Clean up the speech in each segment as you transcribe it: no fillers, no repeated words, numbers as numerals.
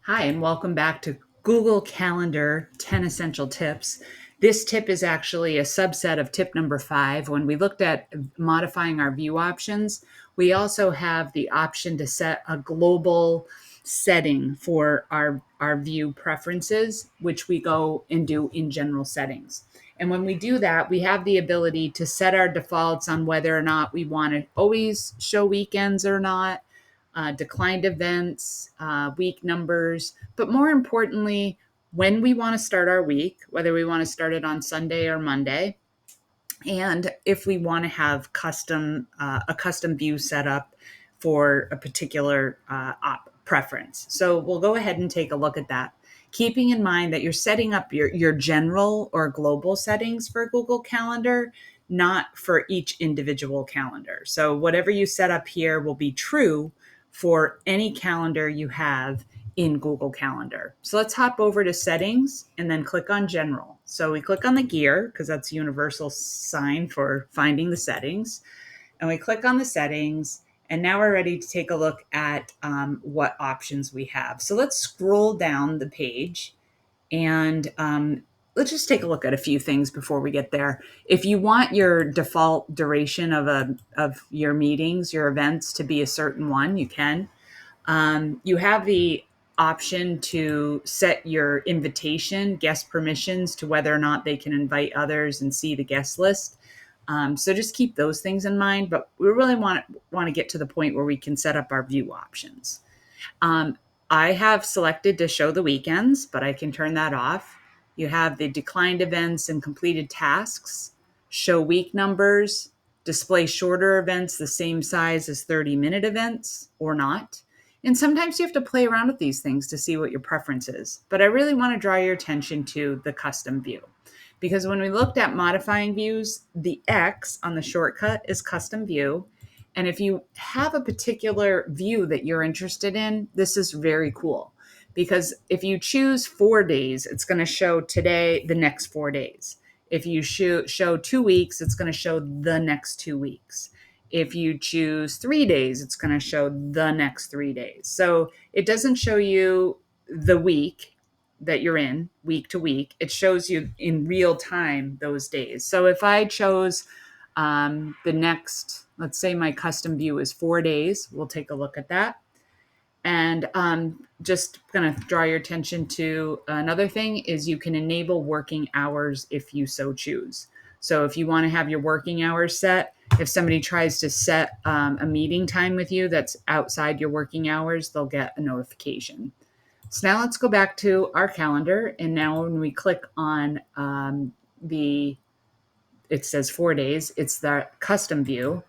Hi, and welcome back to Google Calendar 10 Essential Tips. This tip is actually a subset of tip number 5. When we looked at modifying our view options, we also have the option to set a global setting for our view preferences, which we go and do in general settings. And when we do that, we have the ability to set our defaults on whether or not we want to always show weekends or not, declined events, week numbers, but more importantly, when we want to start our week, whether we want to start it on Sunday or Monday, and if we want to have a custom view set up for a particular preference. So we'll go ahead and take a look at that. Keeping in mind that you're setting up your general or global settings for Google Calendar, not for each individual calendar. So whatever you set up here will be true for any calendar you have in Google Calendar. So let's hop over to settings and then click on general. So we click on the gear because that's a universal sign for finding the settings. And we click on the settings, and now we're ready to take a look at what options we have. So let's scroll down the page and let's just take a look at a few things before we get there. If you want your default duration of your meetings, your events to be a certain one, you can. You have the option to set your invitation guest permissions to whether or not they can invite others and see the guest list. So just keep those things in mind. But we really want to get to the point where we can set up our view options. I have selected to show the weekends, but I can turn that off. You have the declined events and completed tasks, show week numbers, display shorter events the same size as 30-minute events or not. And sometimes you have to play around with these things to see what your preference is. But I really want to draw your attention to the custom view. Because when we looked at modifying views, the X on the shortcut is custom view. And if you have a particular view that you're interested in, this is very cool. Because if you choose 4 days, it's going to show today, the next 4 days. If you show 2 weeks, it's going to show the next 2 weeks. If you choose 3 days, it's going to show the next 3 days. So it doesn't show you the week that you're in, week to week. It shows you in real time those days. So if I chose the next, let's say my custom view is 4 days, we'll take a look at that. And just going to draw your attention to another thing is you can enable working hours if you so choose. So if you want to have your working hours set, if somebody tries to set a meeting time with you that's outside your working hours, they'll get a notification. So now let's go back to our calendar. And now when we click on it says 4 days, it's the custom view.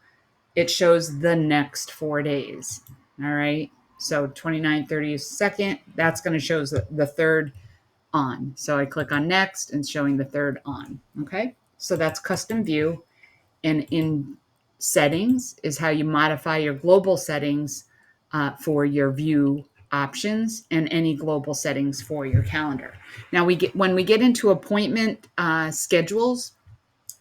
It shows the next 4 days. All right. So 29th, 30th, 2nd, that's going to show the third on. So I click on next and showing the third on. Okay. So that's custom view. And in settings is how you modify your global settings for your view options and any global settings for your calendar. Now when we get into appointment schedules,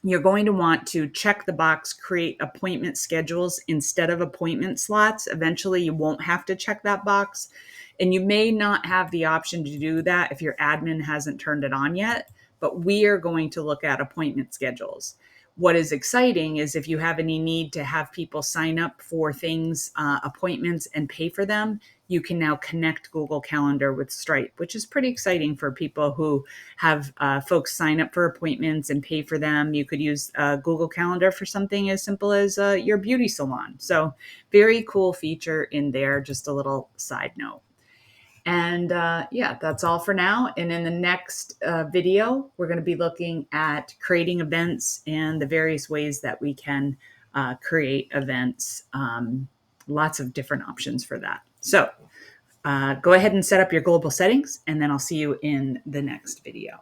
you're going to want to check the box, create appointment schedules instead of appointment slots. Eventually, you won't have to check that box. And you may not have the option to do that if your admin hasn't turned it on yet, but we are going to look at appointment schedules. What is exciting is if you have any need to have people sign up for things, appointments, and pay for them, you can now connect Google Calendar with Stripe, which is pretty exciting for people who have folks sign up for appointments and pay for them. You could use Google Calendar for something as simple as your beauty salon. So very cool feature in there, just a little side note. And yeah, that's all for now. And in the next video, we're going to be looking at creating events and the various ways that we can create events. Lots of different options for that. So go ahead and set up your global settings, and then I'll see you in the next video.